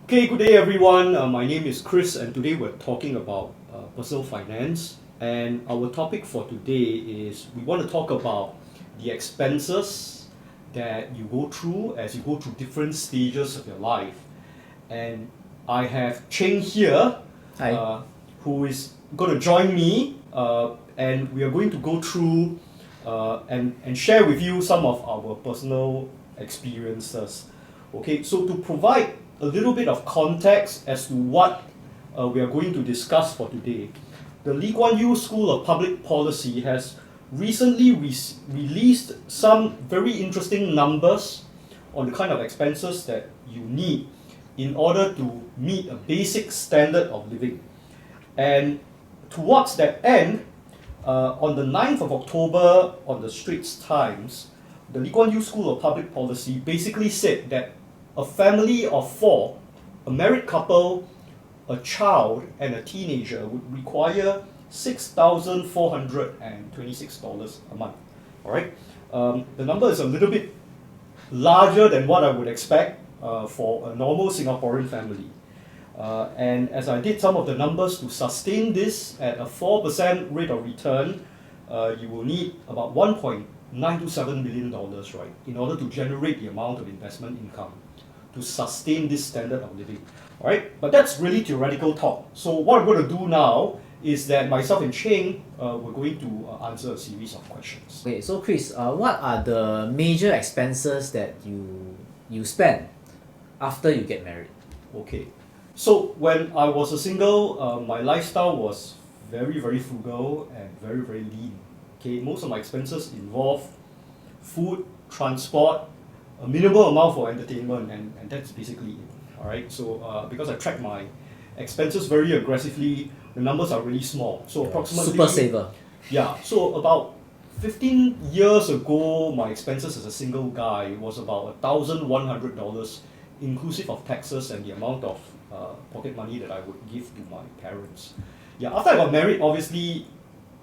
Okay, good day everyone. My name is Chris and today we're talking about personal finance. And our topic for today is we want to talk about the expenses that you go through as you go through different stages of your life. And I have Cheng here, who is going to join me, and we are going to go through and share with you some of our personal experiences. Okay, so to provide a little bit of context as to what we are going to discuss for today, the Lee Kuan Yew School of Public Policy has recently released some very interesting numbers on the kind of expenses that you need in order to meet a basic standard of living. And towards that end, on the 9th of October on the Straits Times, the Lee Kuan Yew School of Public Policy basically said that a family of 4, a married couple, a child, and a teenager would require $6,426 a month. All right, the number is a little bit larger than what I would expect for a normal Singaporean family. And as I did some of the numbers, to sustain this at a 4% rate of return, you will need about $1.927 million, right, in order to generate the amount of investment income to sustain this standard of living. All right, but that's really theoretical talk. So what I'm going to do now is that myself and Cheng, we're going to answer a series of questions. Okay, so Chris, what are the major expenses that you spend after you get married? Okay, so when I was a single, my lifestyle was very, very frugal and very, very lean. Okay, most of my expenses involve food, transport, a minimal amount for entertainment, and that's basically it. All right, so because I track my expenses very aggressively, the numbers are really small. So approximately Supersaver. Yeah, so about 15 years ago, my expenses as a single guy was about $1,100, inclusive of taxes and the amount of pocket money that I would give to my parents. Yeah, after I got married, obviously,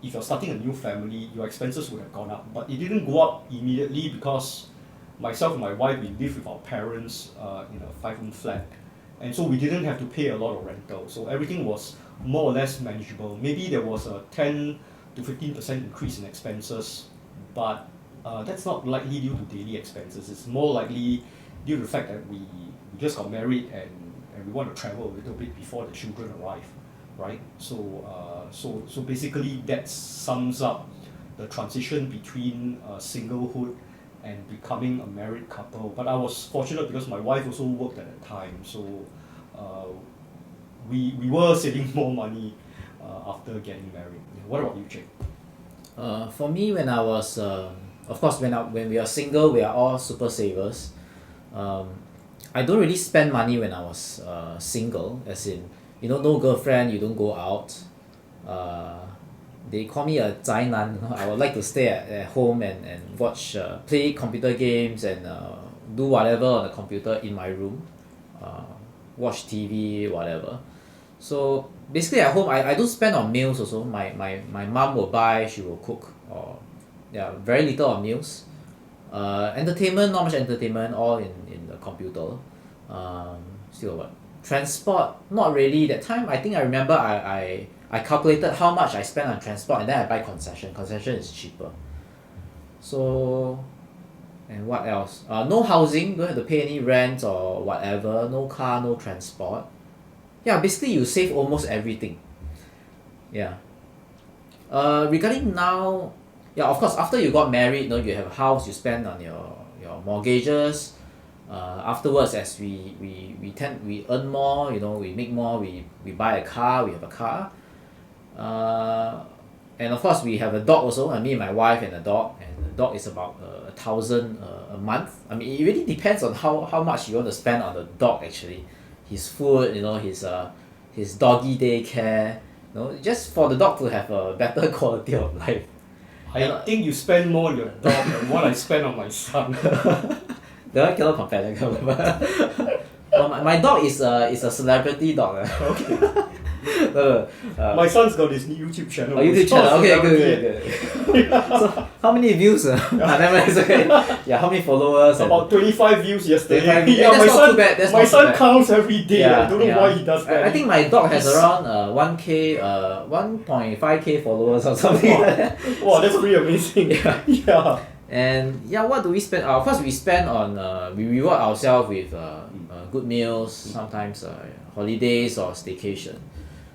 if you're starting a new family, your expenses would have gone up, but it didn't go up immediately because myself and my wife, we live with our parents in a 5-room flat, and so we didn't have to pay a lot of rental, so everything was more or less manageable. Maybe there was a 10 to 15% increase in expenses, but that's not likely due to daily expenses. It's more likely due to the fact that we just got married and we want to travel a little bit before the children arrive, right? So basically that sums up the transition between singlehood and becoming a married couple. But I was fortunate because my wife also worked at the time, so we were saving more money after getting married. What about you, Jake? For me, when I was, of course, when we are single, we are all Supersavers. I don't really spend money when I was single, as in, no girlfriend, you don't go out. They call me a 宅男. I would like to stay at home and watch, play computer games and do whatever on the computer in my room, watch TV, whatever. So basically at home, I don't spend on meals also. My mom will buy, she will cook, or very little on meals. Entertainment, not much entertainment, all in the computer. Still what? Transport, not really. That time, I think I remember I calculated how much I spend on transport and then I buy concession. Concession is cheaper. So, and what else? No housing, don't have to pay any rent or whatever. No car, no transport. Yeah, basically you save almost everything. Yeah. Regarding now, yeah, of course, after you got married, you have a house, you spend on your mortgages. Afterwards, as we earn more, we make more, we buy a car, we have a car. And of course we have a dog also, me and my wife and a dog, and the dog is about 1,000 a month. I mean, it really depends on how much you want to spend on the dog actually. His food, his doggy daycare, just for the dog to have a better quality of life. I think you spend more on your dog than what I spend on my son. That one cannot compare. My dog is a celebrity dog. Okay. My son's got his YouTube channel. Oh, YouTube channel. Okay, good. So how many views? Never mind, it's okay. Yeah, how many followers? About 25 views yesterday. 25 views. Yeah, That's my not son, too bad. That's my not too son bad. counts every day. I don't know why he does that. I think my dog has around 1k, 1.5k followers or something like that. Wow, that's pretty amazing. Yeah. And yeah, what do we spend? Of course, we spend on we reward ourselves with good meals, sometimes holidays or staycation.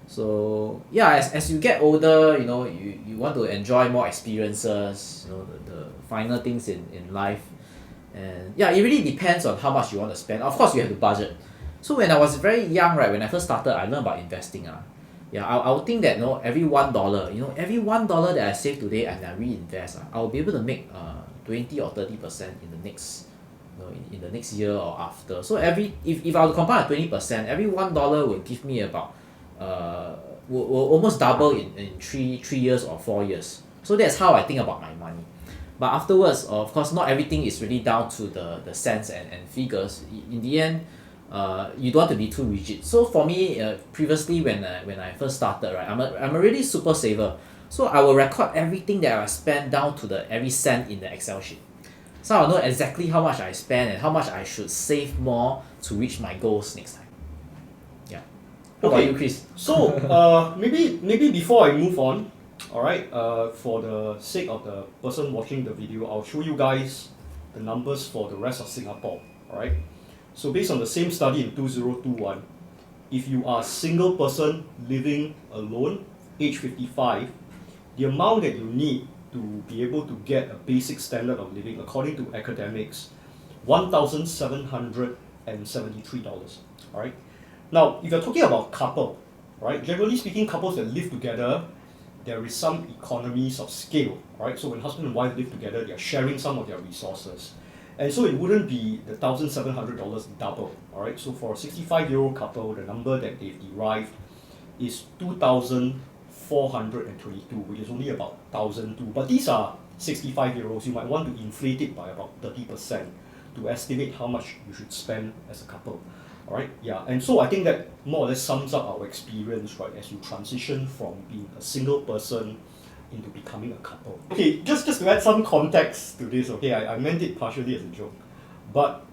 So yeah, as you get older, you want to enjoy more experiences, the finer things in life. And yeah, it really depends on how much you want to spend. Of course, you have to budget. So when I was very young, right, when I first started, I learned about investing. Yeah, I would think that every $1, every $1 that I save today and I reinvest, I'll be able to make 20 or 30% in the next in the next year or after. So if I were to compound at 20%, every $1 will give me about will almost double in 3 years or 4 years. So that's how I think about my money. But afterwards, of course, not everything is really down to the cents and figures. In the end, you don't want to be too rigid. So for me, previously when I first started, right, I'm a really super saver. So I will record everything that I spend down to every cent in the Excel sheet. So I'll know exactly how much I spend and how much I should save more to reach my goals next time. Yeah. How about you, Chris? So maybe before I move on, all right, for the sake of the person watching the video, I'll show you guys the numbers for the rest of Singapore. All right. So based on the same study in 2021, if you are a single person living alone, age 55, the amount that you need to be able to get a basic standard of living, according to academics, $1,773. All right. Now, if you're talking about couple, right? Generally speaking, couples that live together, there is some economies of scale, right? So when husband and wife live together, they are sharing some of their resources, and so it wouldn't be the $1,700 double, all right? So for a 65-year-old couple, the number that they've derived is 2,422, which is only about 1,002. But these are 65-year-olds. You might want to inflate it by about 30% to estimate how much you should spend as a couple. All right, yeah, and so I think that more or less sums up our experience, right, as you transition from being a single person into becoming a couple. Okay, just to add some context to this, okay, I meant it partially as a joke, but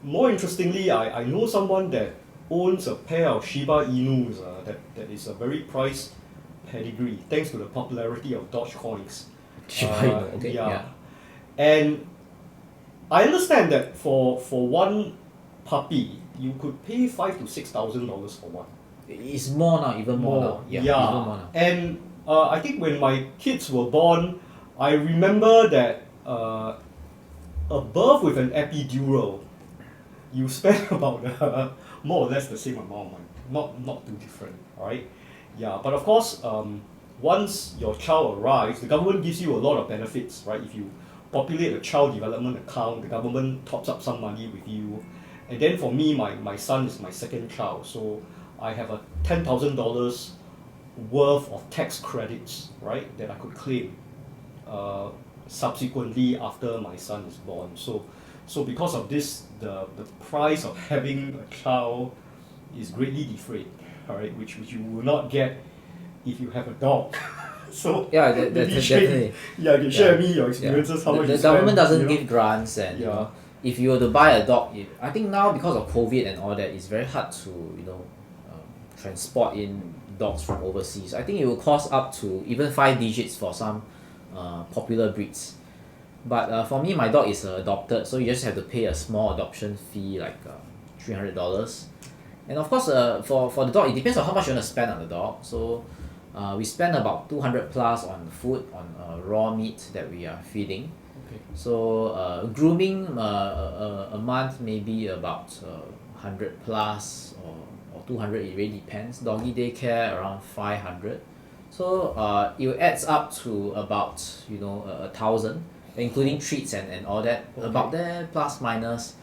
more interestingly, I know someone that owns a pair of Shiba Inus that is a very priced pedigree, thanks to the popularity of Dogecoins. Shiba Inu, okay, yeah. And I understand that for one puppy, you could pay $5,000 to $6,000 for one. It's more now, even more now. Yeah. Even more now. And I think when my kids were born, I remember that a birth with an epidural, you spend about more or less the same amount of money. Not too different, alright? Yeah, but of course, once your child arrives, the government gives you a lot of benefits, right? If you populate a child development account, the government tops up some money with you. And then for me, my son is my second child, so I have a $10,000 worth of tax credits, right, that I could claim subsequently after my son is born. So because of this, the price of having a child is greatly defrayed, all right, which you will not get if you have a dog. So yeah, definitely. Yeah, you can share with me your experiences. How much the government doesn't give grants, and if you were to buy a dog, I think now because of COVID and all that, it's very hard to transport in dogs from overseas. I think it will cost up to even 5 digits for some popular breeds. But for me, my dog is adopted, so you just have to pay a small adoption fee, like $300. And of course, for the dog, it depends on how much you want to spend on the dog. So we spend about 200 plus on food, on raw meat that we are feeding. So grooming a month, maybe about 100 plus or 200, it really depends. Doggy daycare around 500. So it adds up to about 1,000, including treats and all that. About there, plus minus.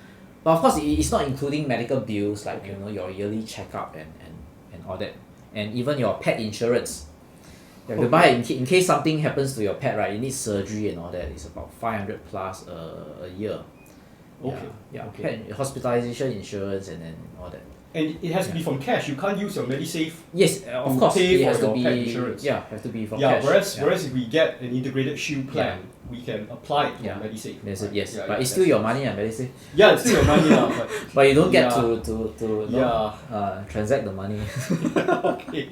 But of course, it's not including medical bills like your yearly checkup and all that, and even your pet insurance. You have to buy it in case something happens to your pet, right? You need surgery and all that. It's about 500 plus a year. Pet hospitalization insurance and all that. And it has to be from cash. You can't use your MediSave Yes, of to course, pay it for has to your be pet insurance. has to be from Yeah, cash. whereas if we get an integrated shield plan, we can apply it to MediSave. There's right? yes, Yeah, but yeah, it's still that's your it. money, MediSave. Yeah, it's still your money now, but But you don't get Yeah. to you know, transact the money. okay.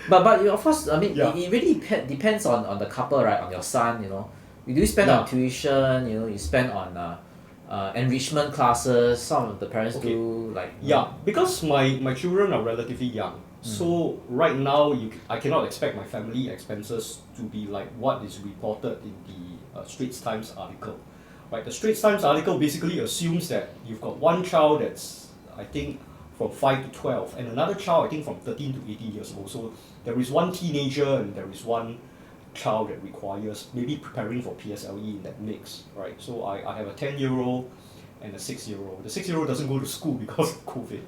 But of course, I mean, Yeah. it really depends on the couple, right? On your son, you know. You do spend on tuition, you know, you spend on enrichment classes. Some of the parents do like Yeah, because my children are relatively young, so right now I cannot expect my family expenses to be like what is reported in the Straits Times article. Right, the Straits Times article basically assumes that you've got one child that's I think from 5 to 12 and another child I think from 13 to 18 years old. So there is one teenager and there is one child that requires maybe preparing for PSLE in that mix, right? So I have a 10-year-old and a 6-year-old. The 6-year-old doesn't go to school because of COVID,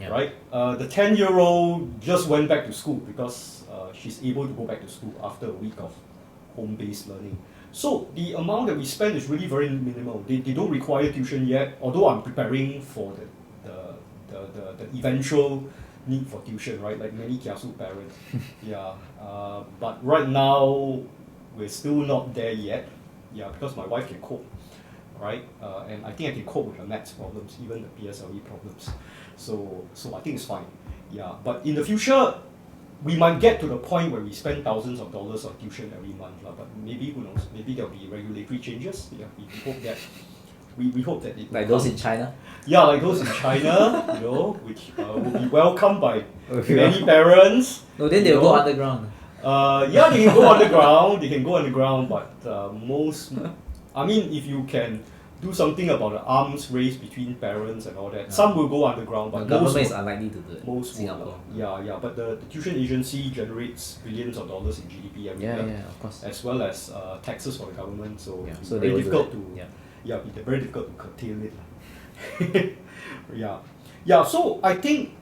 right? The 10-year-old just went back to school because she's able to go back to school after a week of home-based learning. So the amount that we spend is really very minimal. They don't require tuition yet, although I'm preparing for the eventual need for tuition, right? Like many kiasu parents. Yeah. But right now, we're still not there yet. Yeah, because my wife can cope, right? And I think I can cope with the maths problems, even the PSLE problems. So I think it's fine. Yeah. But in the future, we might get to the point where we spend thousands of dollars on tuition every month, but maybe who knows? Maybe there'll be regulatory changes. Yeah, we hope that. We hope that it like those in China. Yeah, like those in China, you know, which will be welcomed by many parents. No, then they'll go underground. Yeah, they can go underground. They can go underground, but most, I mean, if you can do something about the arms race between parents and all that, some will go underground, but the most government is unlikely to do it. most Singapore. yeah, but the tuition agency generates billions of dollars in GDP every year, of course. as well as taxes for the government. So it's so very difficult to to very difficult to curtail it. Yeah. So I think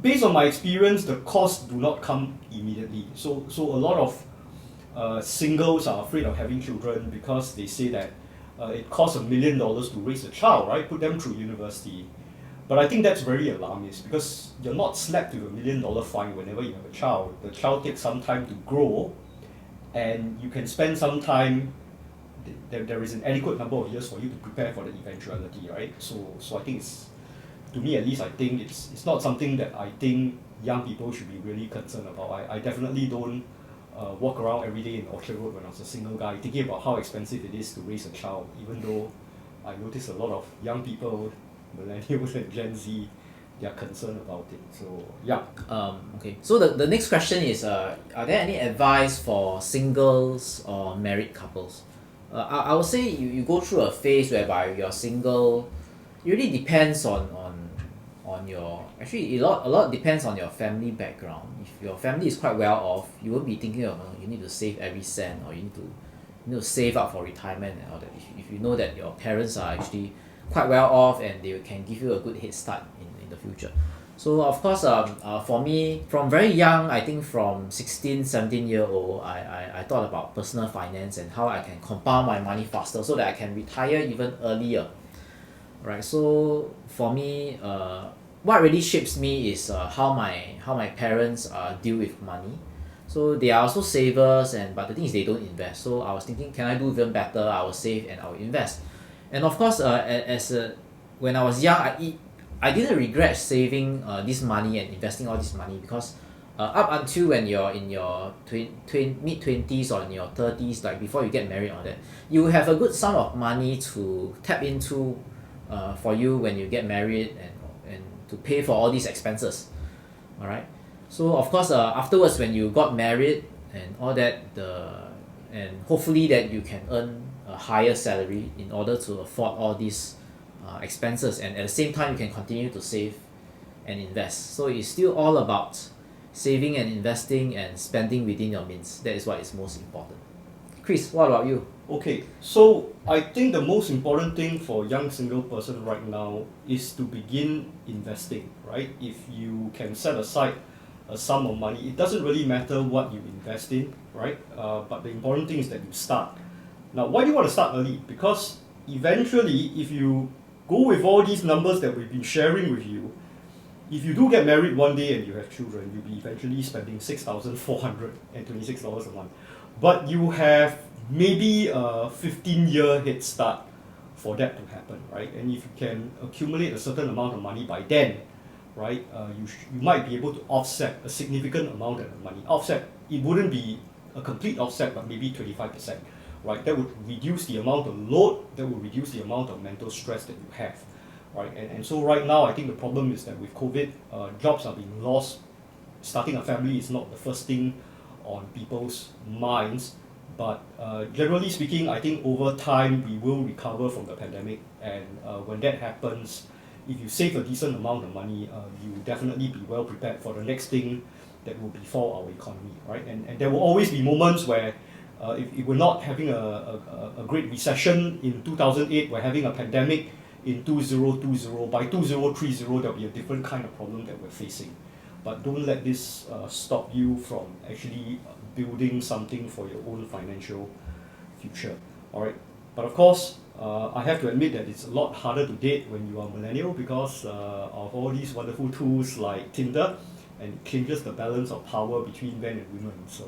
based on my experience, the costs do not come immediately. So a lot of singles are afraid of having children because they say that it costs $1 million to raise a child, right? Put them through university. But I think that's very alarmist because you're not slapped with $1 million fine whenever you have a child. The child takes some time to grow, and you can spend some time. There is an adequate number of years for you to prepare for the eventuality, right? So I think it's, to me at least, I think it's not something that I think young people should be really concerned about. I definitely don't walk around every day in Orchard Road when I was a single guy thinking about how expensive it is to raise a child, even though I notice a lot of young people, millennials and Gen Z, they are concerned about it. So yeah. Okay. So the next question is, are there any advice for singles or married couples? I would say you go through a phase whereby you're single. It really depends on your, actually a lot depends on your family background. If your family is quite well off, you won't be thinking of you need to save every cent, or you need to save up for retirement and all that. If you know that your parents are actually quite well off and they can give you a good head start in the future. So of course, for me, from very young, I think from 16, 17-year-old, I thought about personal finance and how I can compound my money faster so that I can retire even earlier. Right. So for me, what really shapes me is how my parents deal with money. So they are also savers, but the thing is they don't invest. So I was thinking, can I do even better? I will save and I will invest. And of course, when I was young, I didn't regret saving this money and investing all this money, because up until when you're in your mid-20s or in your 30s, like before you get married or that, you have a good sum of money to tap into for you when you get married and to pay for all these expenses. Alright, so of course afterwards when you got married and all that, and hopefully that you can earn a higher salary in order to afford all these expenses, and at the same time you can continue to save and invest. So it's still all about saving and investing and spending within your means. That is what is most important. Chris, what about you? Okay, so I think the most important thing for a young single person right now is to begin investing, right? If you can set aside a sum of money, it doesn't really matter what you invest in, right? But the important thing is that you start. Now, why do you want to start early? Because eventually, if you go with all these numbers that we've been sharing with you. If you do get married one day and you have children, you'll be eventually spending $6,426 a month. But you have maybe a 15-year head start for that to happen, right? And if you can accumulate a certain amount of money by then, right, you might be able to offset a significant amount of money. Offset, it wouldn't be a complete offset, but maybe 25%, right? That would reduce the amount of load, that would reduce the amount of mental stress that you have, right? And so right now, I think the problem is that with COVID, jobs are being lost. Starting a family is not the first thing on people's minds, but generally speaking, I think over time we will recover from the pandemic, and when that happens, if you save a decent amount of money, you will definitely be well prepared for the next thing that will befall our economy, right? And there will always be moments where if we're not having a great recession in 2008, we're having a pandemic in 2020. By 2030, there'll be a different kind of problem that we're facing. But don't let this stop you from actually building something for your own financial future, all right? But of course, I have to admit that it's a lot harder to date when you are millennial because of all these wonderful tools like Tinder, and it changes the balance of power between men and women. So,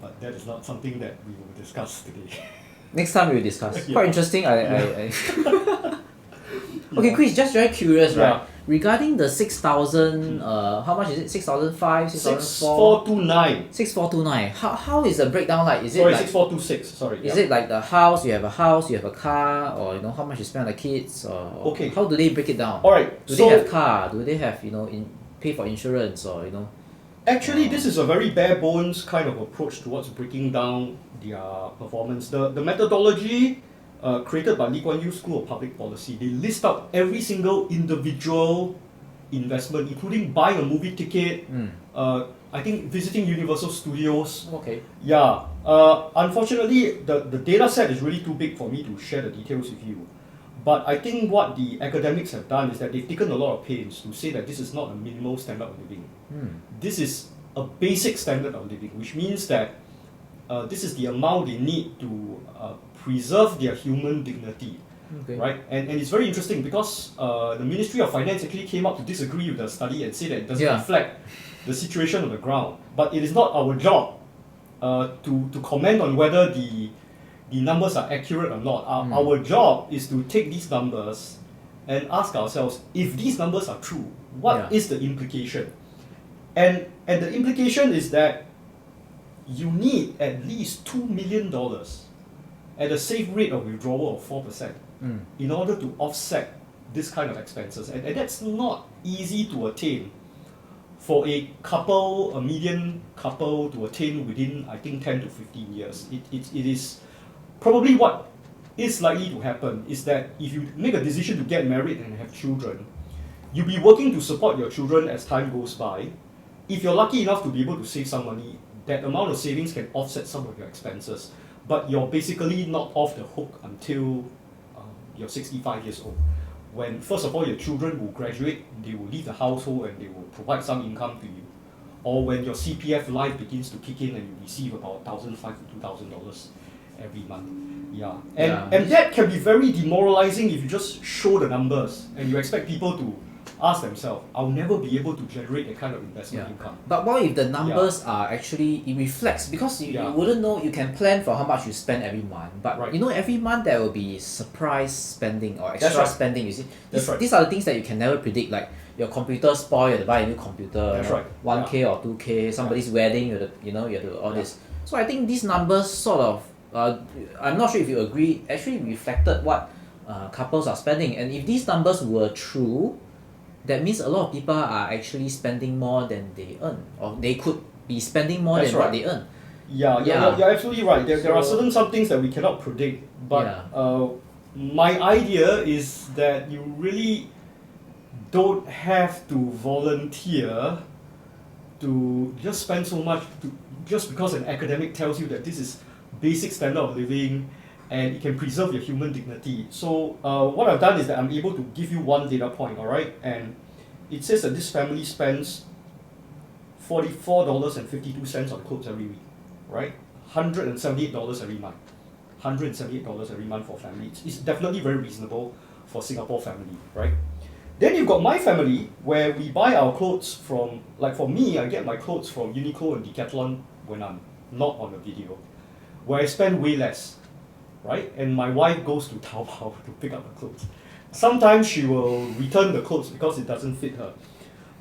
but that is not something that we will discuss today. Next time we will discuss. Yeah. Quite interesting. I Okay, Chris, just very curious, Yeah. right? Regarding the 6,000, how much is it? 6,005, 6,004? 6429. 6,429. How is the breakdown like? Is it Sorry, like 6426. Sorry. is it like the house, you have a car, or how much you spend on the kids, or Okay. how do they break it down? All right. Do So they have car? Do they have pay for insurance, or actually, this is a very bare bones kind of approach towards breaking down their performance. The methodology created by Lee Kuan Yew School of Public Policy, they list out every single individual investment, including buying a movie ticket, I think visiting Universal Studios. Okay. Yeah. Unfortunately, the data set is really too big for me to share the details with you. But I think what the academics have done is that they've taken a lot of pains to say that this is not a minimal standard of living. This is a basic standard of living, which means that this is the amount they need to preserve their human dignity. Okay. Right? And it's very interesting because the Ministry of Finance actually came up to disagree with the study and say that it doesn't reflect the situation on the ground. But it is not our job to comment on whether the numbers are accurate or not. Our job is to take these numbers and ask ourselves, if these numbers are true, what is the implication? And the implication is that you need at least $2 million at a safe rate of withdrawal of 4% in order to offset this kind of expenses. And that's not easy to attain for a median couple to attain within, I think, 10 to 15 years. It is probably what is likely to happen is that if you make a decision to get married and have children, you'll be working to support your children as time goes by. If you're lucky enough to be able to save some money, that amount of savings can offset some of your expenses. But you're basically not off the hook until you're 65 years old. When, first of all, your children will graduate, they will leave the household and they will provide some income to you. Or when your CPF life begins to kick in and you receive about $1,500 to $2,000 every month. And that can be very demoralizing if you just show the numbers and you expect people to ask themselves, I'll never be able to generate that kind of investment income. But what if the numbers are actually, it reflects, because you wouldn't know, you can plan for how much you spend every month, but every month there will be surprise spending or extra spending, you see. These are the things that you can never predict, like your computer spoil, you have to buy a new computer, 1K or 2K, somebody's wedding, you have to do all this. So I think these numbers sort of, I'm not sure if you agree, actually reflected what couples are spending. And if these numbers were true, that means a lot of people are actually spending more than they earn, or they could be spending more than what they earn. You're absolutely right. There are some things that we cannot predict, but my idea is that you really don't have to volunteer to just spend so much just because an academic tells you that this is basic standard of living and it can preserve your human dignity. So what I've done is that I'm able to give you one data point, all right? And it says that this family spends $44.52 on clothes every week, right? $178 every month. $178 every month for family. It's definitely very reasonable for Singapore family, right? Then you've got my family where we buy our clothes from, like for me, I get my clothes from Uniqlo and Decathlon when I'm not on the video, where I spend way less, right? And my wife goes to Taobao to pick up the clothes. Sometimes she will return the clothes because it doesn't fit her,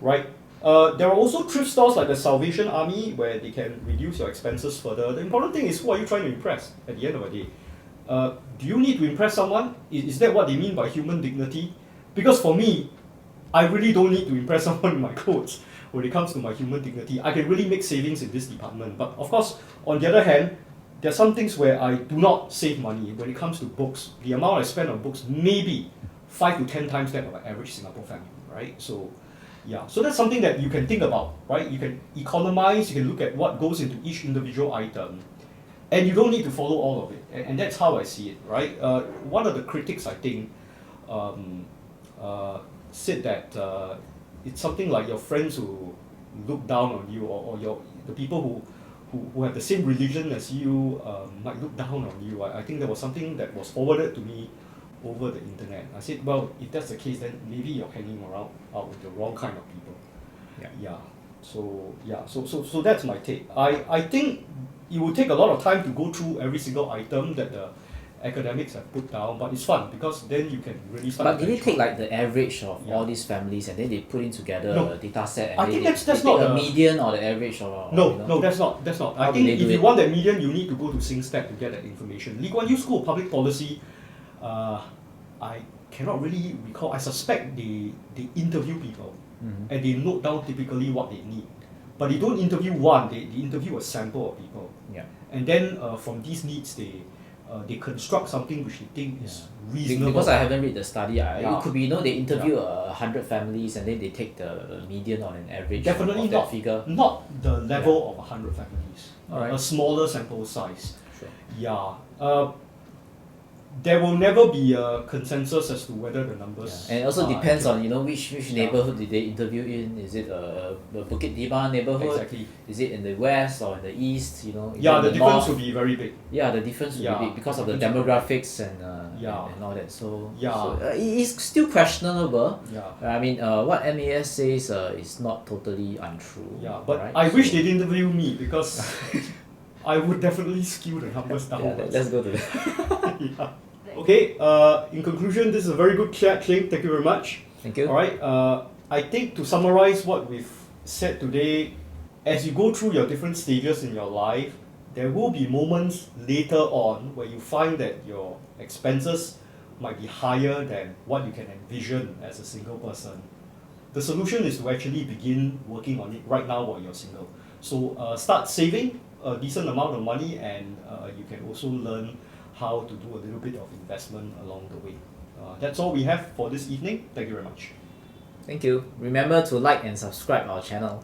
right? There are also thrift stores like the Salvation Army where they can reduce your expenses further. The important thing is, who are you trying to impress at the end of the day? Do you need to impress someone? Is that what they mean by human dignity? Because for me, I really don't need to impress someone in my clothes when it comes to my human dignity. I can really make savings in this department. But of course, on the other hand, there are some things where I do not save money. When it comes to books, the amount I spend on books may be 5 to 10 times that of an average Singapore family, right? So, yeah, so that's something that you can think about, right? You can economize, you can look at what goes into each individual item, and you don't need to follow all of it. And that's how I see it, right? One of the critics, I think, said that it's something like your friends who look down on you, or the people who have the same religion as you might look down on you. I think there was something that was forwarded to me over the internet. I said, well, if that's the case, then maybe you're hanging around out with the wrong kind of people. So that's my take. I think it will take a lot of time to go through every single item that the academics have put down, but it's fun because then you can really start. But did they take like the average of all these families and then they put in together a data set and I think that's they not take a median or the average or No, that's not. I think if you want that median, you need to go to SingStat to get that information. Lee Kuan Yew School of Public Policy, I cannot really recall. I suspect they interview people and they note down typically what they need. But they don't interview one, they interview a sample of people. Yeah. And then from these needs, they construct something which they think is reasonable. Because I haven't read the study, it could be they interview 100 families and then they take the median on an average Definitely of that figure. Not the level of 100 families. Alright. A smaller sample size. Sure. Yeah. There will never be a consensus as to whether the numbers. And it also depends accurate. on which neighborhood did they interview in. Is it the Bukit Timah neighborhood? Exactly. Is it in the west or in the east? Is Yeah, it the in difference north? will be very big. Yeah, the difference will be big because of the demographics and all that. So it is still questionable. Yeah. I mean, what MAS says is not totally untrue. Yeah, but right? I wish they didn't interview me because I would definitely skew the numbers downwards. Let's go to that. Yeah. Okay, in conclusion, this is a very good chat, Cheng. Thank you very much. Thank you. Alright, I think to summarize what we've said today, as you go through your different stages in your life, there will be moments later on where you find that your expenses might be higher than what you can envision as a single person. The solution is to actually begin working on it right now while you're single. So start saving a decent amount of money, and you can also learn how to do a little bit of investment along the way. That's all we have for this evening. Thank you very much. Thank you. Remember to like and subscribe our channel.